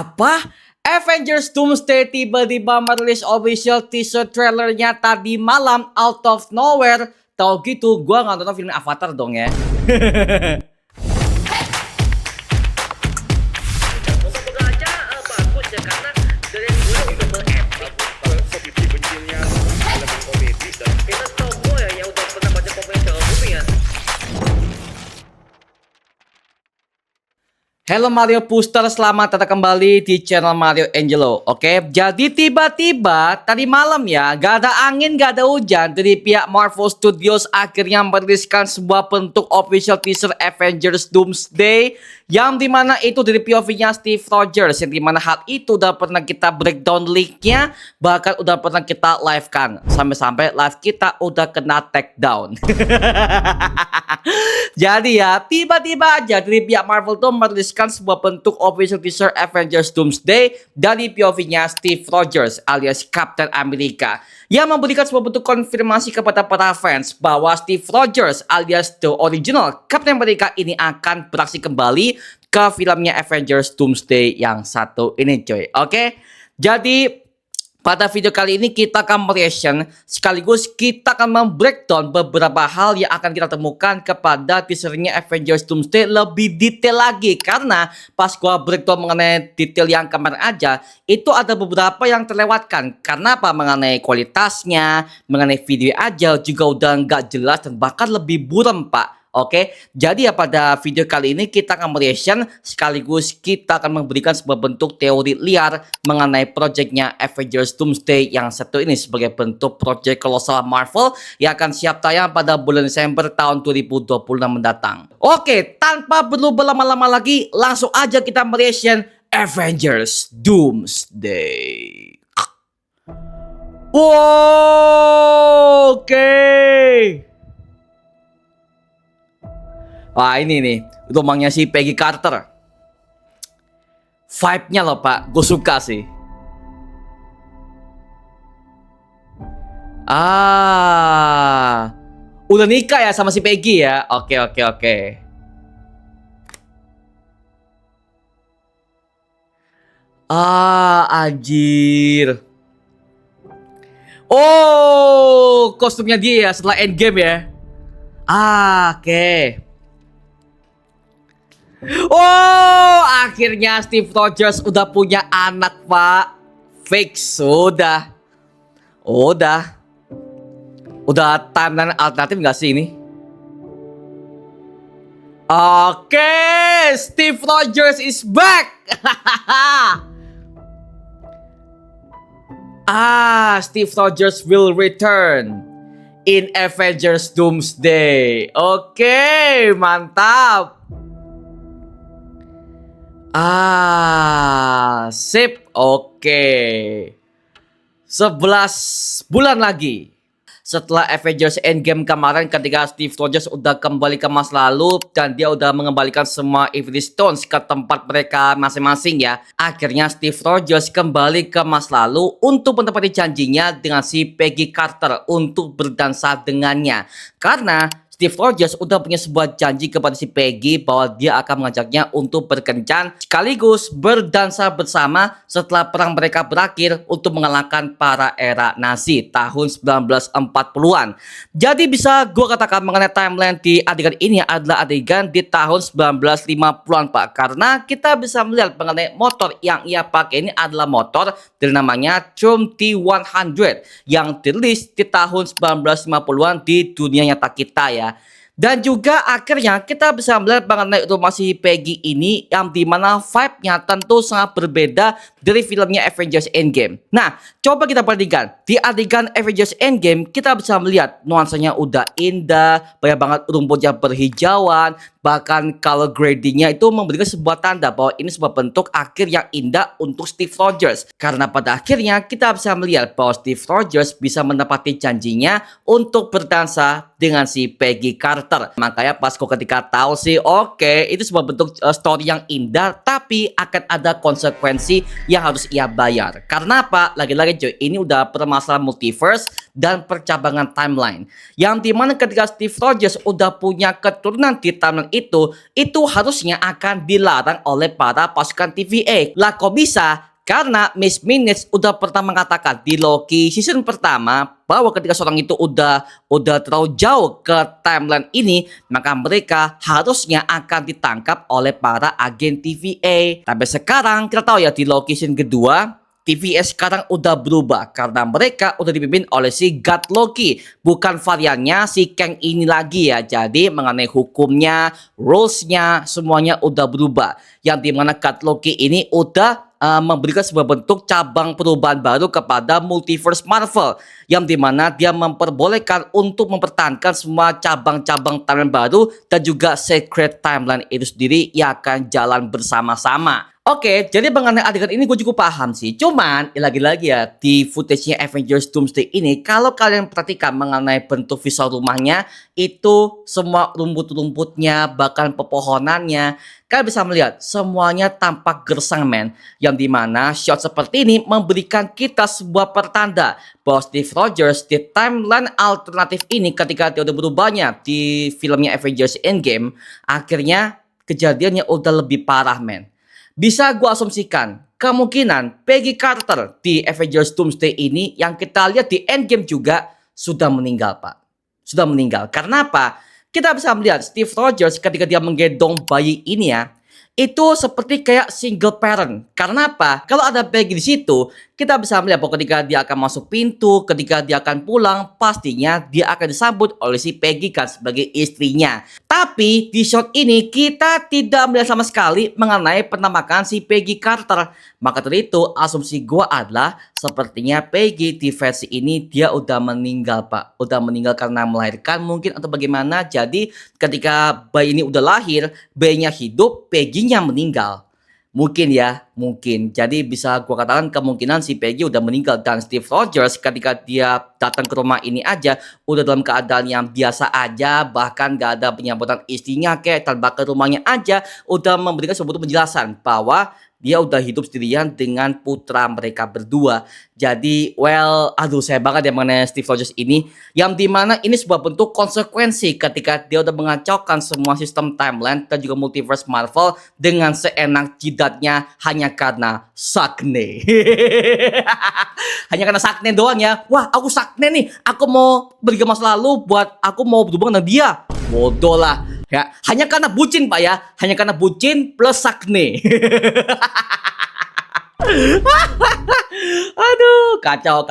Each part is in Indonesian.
Apa? Avengers Doomsday tiba-tiba merilis official teaser trailernya tadi malam out of nowhere. Tahu gitu, gua nggak nonton film Avatar dong ya. Moga-moga aja bagus ya, karena dari yang gue juga epic. Komedi bencinya elemen komedi dan Kita tau gue ya udah pernah baca komik dalam bumi ya. Halo Mario Booster, selamat datang kembali di channel Mario Angelo. Oke, jadi tiba-tiba tadi malam ya, gak ada angin, gak ada hujan, dari pihak Marvel Studios akhirnya meriliskan sebuah bentuk official teaser Avengers Doomsday, yang dimana itu dari POV-nya Steve Rogers, yang dimana hal itu udah pernah kita breakdown leak-nya, bahkan udah pernah kita live-kan, sampai-sampai live kita udah kena take down. Jadi ya, tiba-tiba aja dari pihak Marvel tuh meriliskan sebuah bentuk official teaser Avengers Doomsday dari POV-nya Steve Rogers alias Captain America, yang memberikan sebuah bentuk konfirmasi kepada para fans bahwa Steve Rogers alias the original Captain America ini akan beraksi kembali ke filmnya Avengers Doomsday yang satu ini coy. Oke, jadi pada video kali ini kita akan mereaction sekaligus kita akan membreakdown beberapa hal yang akan kita temukan kepada teasernya Avengers Doomsday lebih detail lagi, karena pas gua breakdown mengenai detail yang kemarin aja itu ada beberapa yang terlewatkan. Karena apa? Mengenai kualitasnya, mengenai video aja juga udah nggak jelas dan bahkan lebih buram pak. Oke, jadi ya pada video kali ini kita akan mereaction sekaligus kita akan memberikan sebuah bentuk teori liar mengenai projectnya Avengers Doomsday yang satu ini sebagai bentuk project kolosal Marvel yang akan siap tayang pada bulan Desember tahun 2026 mendatang. Oke, tanpa perlu berlama-lama lagi, langsung aja kita mereaction Avengers Doomsday. Oke. Wah, ini nih rumahnya si Peggy Carter. Vibe-nya loh pak, gue suka sih. Udah nikah ya sama si Peggy ya. Oke. Anjir. Oh, kostumnya dia ya setelah Endgame ya. Oke. Oh, akhirnya Steve Rogers udah punya anak, Pak. Fix, udah timeline alternatif gak sih ini? Oke, Steve Rogers is back. Steve Rogers will return in Avengers Doomsday. Oke, mantap. Sip, oke. 11 bulan lagi setelah Avengers Endgame kemarin, ketika Steve Rogers udah kembali ke masa lalu dan dia udah mengembalikan semua Infinity Stones ke tempat mereka masing-masing ya. Akhirnya Steve Rogers kembali ke masa lalu untuk menepati janjinya dengan si Peggy Carter untuk berdansa dengannya. Karena Steve Rogers udah punya sebuah janji kepada si Peggy bahwa dia akan mengajaknya untuk berkencan sekaligus berdansa bersama setelah perang mereka berakhir untuk mengalahkan para era Nazi tahun 1940-an. Jadi bisa gue katakan mengenai timeline di adegan ini adalah adegan di tahun 1950-an pak, karena kita bisa melihat mengenai motor yang ia pakai ini adalah motor dari namanya Triumph T100 yang dirilis di tahun 1950-an di dunia nyata kita ya. Dan juga akhirnya kita bisa melihat mengenai rumah si Peggy ini yang dimana vibe-nya tentu sangat berbeda dari filmnya Avengers Endgame. Nah, coba kita perhatikan di adegan Avengers Endgame, kita bisa melihat nuansanya udah indah, banyak banget rumput yang berhijauan, bahkan color gradingnya itu memberikan sebuah tanda bahwa ini sebuah bentuk akhir yang indah untuk Steve Rogers. Karena pada akhirnya kita bisa melihat bahwa Steve Rogers bisa menepati janjinya untuk berdansa dengan si Peggy Carter. Makanya pas kok ketika tahu sih, oke, itu sebuah bentuk story yang indah, tapi akan ada konsekuensi yang harus ia bayar. Karena apa? Lagi-lagi cuy, ini udah permasalahan multiverse dan percabangan timeline. Yang dimana ketika Steve Rogers udah punya keturunan di timeline itu harusnya akan dilarang oleh para pasukan TVA. Lah kok bisa? Karena Miss Minutes udah pertama mengatakan di Loki season pertama bahwa ketika seorang itu udah terlalu jauh ke timeline ini, maka mereka harusnya akan ditangkap oleh para agen TVA. Tapi sekarang kita tahu ya di Loki season kedua, TVA sekarang udah berubah karena mereka udah dipimpin oleh si God Loki, bukan variannya si Kang ini lagi ya. Jadi mengenai hukumnya, rules-nya semuanya udah berubah. Yang dimana God Loki ini udah memberikan sebuah bentuk cabang perubahan baru kepada multiverse Marvel, yang dimana dia memperbolehkan untuk mempertahankan semua cabang-cabang timeline baru dan juga secret timeline itu sendiri yang akan jalan bersama-sama. Oke, jadi mengenai adegan ini gue cukup paham sih. Cuman, lagi-lagi ya, di footage-nya Avengers Doomsday ini, kalau kalian perhatikan mengenai bentuk visual rumahnya, itu semua rumput-rumputnya, bahkan pepohonannya, kalian bisa melihat semuanya tampak gersang, men. Yang dimana shot seperti ini memberikan kita sebuah pertanda bahwa Steve Rogers di timeline alternatif ini ketika dia udah berubahnya di filmnya Avengers Endgame, akhirnya kejadiannya udah lebih parah, men. Bisa gue asumsikan kemungkinan Peggy Carter di Avengers Doomsday ini yang kita lihat di Endgame juga sudah meninggal, Pak. Sudah meninggal. Karena apa? Kita bisa melihat Steve Rogers ketika dia menggendong bayi ini ya, itu seperti kayak single parent. Karena apa? Kalau ada Peggy di situ, kita bisa melihat bahwa ketika dia akan masuk pintu, ketika dia akan pulang, pastinya dia akan disambut oleh si Peggy kan sebagai istrinya. Tapi di shot ini kita tidak melihat sama sekali mengenai penampakan si Peggy Carter. Maka dari itu asumsi gua adalah sepertinya Peggy di versi ini dia udah meninggal, Pak. Udah meninggal karena melahirkan mungkin atau bagaimana. Jadi ketika bayi ini udah lahir, bayinya hidup, Peggy-nya meninggal. Mungkin ya, mungkin. Jadi bisa gua katakan kemungkinan si Peggy udah meninggal dan Steve Rogers ketika dia datang ke rumah ini aja udah dalam keadaan yang biasa aja, bahkan gak ada penyambutan istrinya kayak tanpa ke rumahnya aja udah memberikan sebuah penjelasan bahwa dia udah hidup sendirian dengan putra mereka berdua. Jadi, well, aduh saya banget ya mengenai Steve Rogers ini. Yang dimana ini sebuah bentuk konsekuensi ketika dia udah mengacaukan semua sistem timeline dan juga multiverse Marvel dengan seenak jidatnya hanya karena sakne. Hanya karena sakne doang ya. Wah, aku sakne nih. Aku mau pergi ke masa lalu buat aku mau berhubungan dengan dia. Bodoh lah. Ya, hanya karena bucin, Pak ya. Hanya karena bucin plus sakne. Aduh, kacau.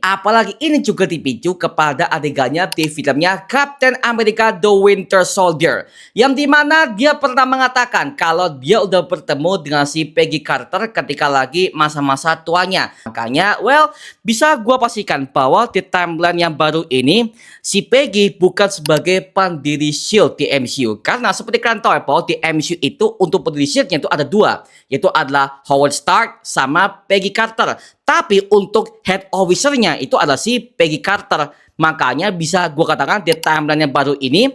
Apalagi ini juga dipicu kepada adegannya di filmnya Captain America The Winter Soldier, yang dimana dia pernah mengatakan kalau dia udah bertemu dengan si Peggy Carter ketika lagi masa-masa tuanya. Makanya, well, bisa gua pastikan bahwa di timeline yang baru ini si Peggy bukan sebagai pendiri SHIELD di MCU. Karena seperti kalian tahu ya, bahwa di MCU itu untuk pendiri SHIELD-nya itu ada dua, yaitu adalah Howard Stark sama Peggy Carter. Tapi untuk head officer-nya itu adalah si Peggy Carter. Makanya bisa gue katakan di timeline yang baru ini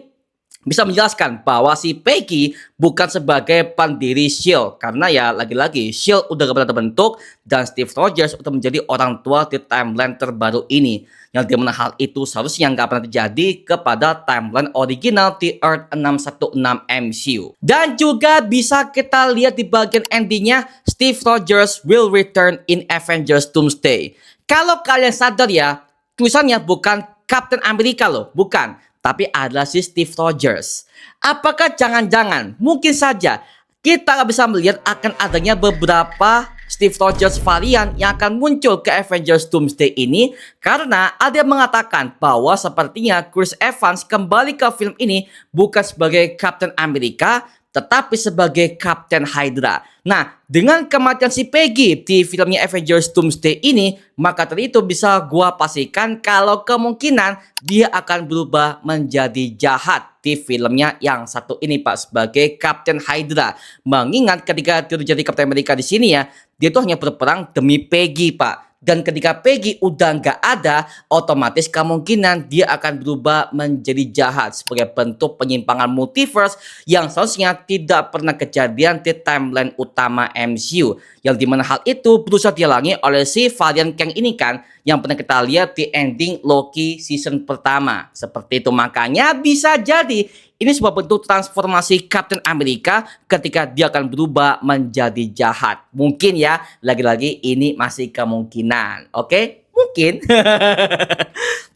bisa menjelaskan bahwa si Peggy bukan sebagai pendiri SHIELD. Karena ya lagi-lagi SHIELD udah gak terbentuk dan Steve Rogers udah menjadi orang tua di timeline terbaru ini. Yang dimana hal itu seharusnya nggak pernah terjadi kepada timeline original di Earth 616 MCU. Dan juga bisa kita lihat di bagian endingnya, Steve Rogers will return in Avengers Doomsday. Kalau kalian sadar ya, tulisannya bukan Captain America loh, bukan. Tapi adalah si Steve Rogers. Apakah jangan-jangan, mungkin saja, kita bisa melihat akan adanya beberapa Steve Rogers varian yang akan muncul ke Avengers Doomsday ini, karena ada yang mengatakan bahwa sepertinya Chris Evans kembali ke film ini bukan sebagai Captain America tetapi sebagai Captain Hydra. Nah, dengan kematian si Peggy di filmnya Avengers Doomsday ini, maka dari itu bisa gua pastikan kalau kemungkinan dia akan berubah menjadi jahat di filmnya yang satu ini, Pak, sebagai Captain Hydra. Mengingat ketika dia jadi Captain America di sini ya, dia tuh hanya berperang demi Peggy, Pak. Dan ketika Peggy udah nggak ada, otomatis kemungkinan dia akan berubah menjadi jahat sebagai bentuk penyimpangan multiverse yang seharusnya tidak pernah kejadian di timeline utama MCU. Yang dimana hal itu berusaha dihalangi oleh si varian Kang ini kan, yang pernah kita lihat di ending Loki season pertama. Seperti itu, makanya bisa jadi ini sebuah bentuk transformasi Captain America ketika dia akan berubah menjadi jahat. Mungkin ya, lagi-lagi ini masih kemungkinan. Oke? Mungkin.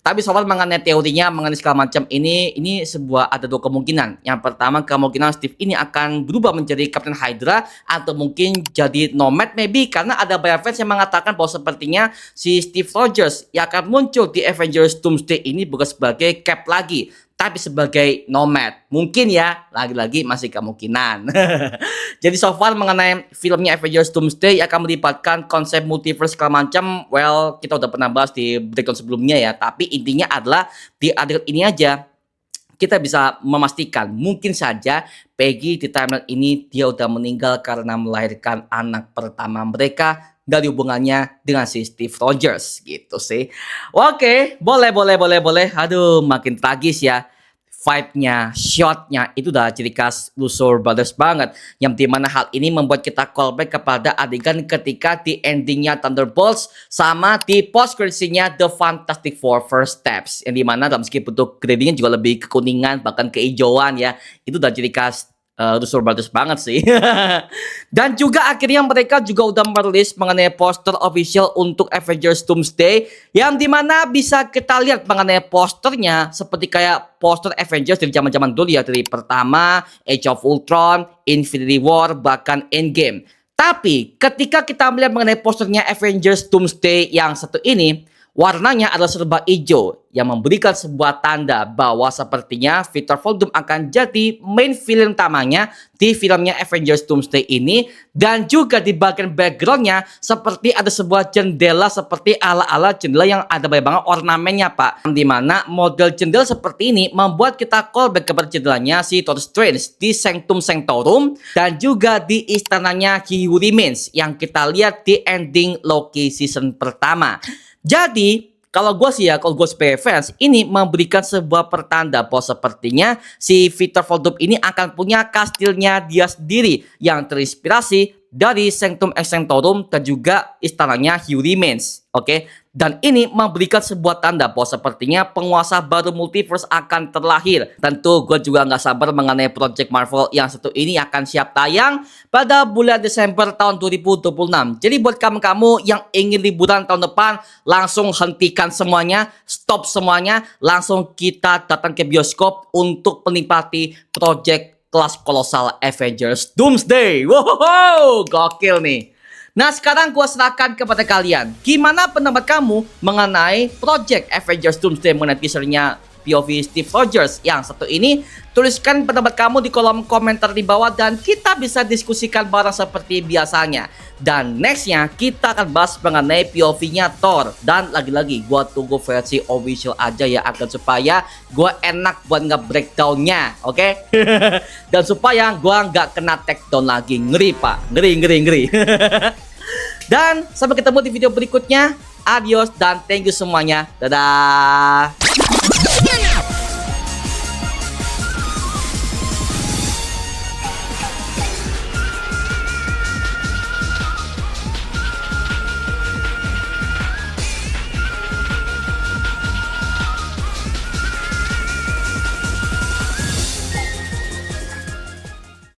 Tapi soal mengenai teorinya, mengenai segala macam ini sebuah ada dua kemungkinan. Yang pertama, kemungkinan Steve ini akan berubah menjadi Captain Hydra atau mungkin jadi Nomad maybe, karena ada banyak fans yang mengatakan bahwa sepertinya si Steve Rogers yang akan muncul di Avengers Doomsday ini bukan sebagai Cap lagi, tapi sebagai Nomad. Mungkin ya, lagi-lagi masih kemungkinan. Jadi so far mengenai filmnya Avengers Doomsday akan melibatkan konsep multiverse segala macam. Well, kita udah pernah bahas di breakdown sebelumnya ya. Tapi intinya adalah di adegan ini aja kita bisa memastikan mungkin saja Peggy di timeline ini dia udah meninggal karena melahirkan anak pertama mereka dari hubungannya dengan si Steve Rogers gitu sih. Oke, boleh. Aduh, makin tragis ya. Vibe-nya, shot-nya itu udah ciri khas Russo Brothers banget. Yang dimana hal ini membuat kita callback kepada adegan ketika di endingnya Thunderbolts sama di post-credits-nya The Fantastic Four First Steps. Yang dimana dalam segi bentuk gradingnya juga lebih kekuningan bahkan kehijauan ya. Itu udah ciri khas Russo Brothers banget sih. Dan juga akhirnya mereka juga udah merilis mengenai poster official untuk Avengers Doomsday, yang dimana bisa kita lihat mengenai posternya seperti kayak poster Avengers dari zaman-zaman dulu ya, dari pertama Age of Ultron, Infinity War, bahkan Endgame. Tapi ketika kita melihat mengenai posternya Avengers Doomsday yang satu ini, warnanya adalah serba hijau yang memberikan sebuah tanda bahwa sepertinya Victor Von Doom akan jadi main villain utamanya di filmnya Avengers Doomsday ini. Dan juga di bagian backgroundnya seperti ada sebuah jendela seperti ala-ala jendela yang ada banyak banget ornamennya pak. Dimana model jendela seperti ini membuat kita callback kepada jendelanya si Doctor Strange di Sanctum Sanctorum dan juga di istananya He Who Remains yang kita lihat di ending Loki season pertama. Jadi, kalau gue sebagai fans, ini memberikan sebuah pertanda bahwa sepertinya si Victor Von Doom ini akan punya kastilnya dia sendiri yang terinspirasi dari Sanctum Sanctorum dan juga istananya He Who Remains. Oke? Dan ini memberikan sebuah tanda bahwa sepertinya penguasa baru multiverse akan terlahir. Tentu gue juga nggak sabar mengenai Project Marvel yang satu ini akan siap tayang pada bulan Desember tahun 2026. Jadi buat kamu-kamu yang ingin liburan tahun depan, langsung hentikan semuanya, stop semuanya, langsung kita datang ke bioskop untuk menikmati Project kelas kolosal Avengers Doomsday. Wow, gokil nih. Nah sekarang gue serahkan kepada kalian. Gimana pendapat kamu mengenai Project Avengers Doomsday mengenai teasernya POV Steve Rogers yang satu ini? Tuliskan pendapat kamu di kolom komentar di bawah dan kita bisa diskusikan bareng seperti biasanya. Dan nextnya kita akan bahas mengenai POV-nya Thor. Dan lagi-lagi gue tunggu versi official aja ya, agar supaya gue enak buat nge-breakdownnya, oke? Dan supaya gue nggak kena takedown lagi. Ngeri pak, ngeri. Dan sampai ketemu di video berikutnya. Adios dan thank you semuanya. Dadah.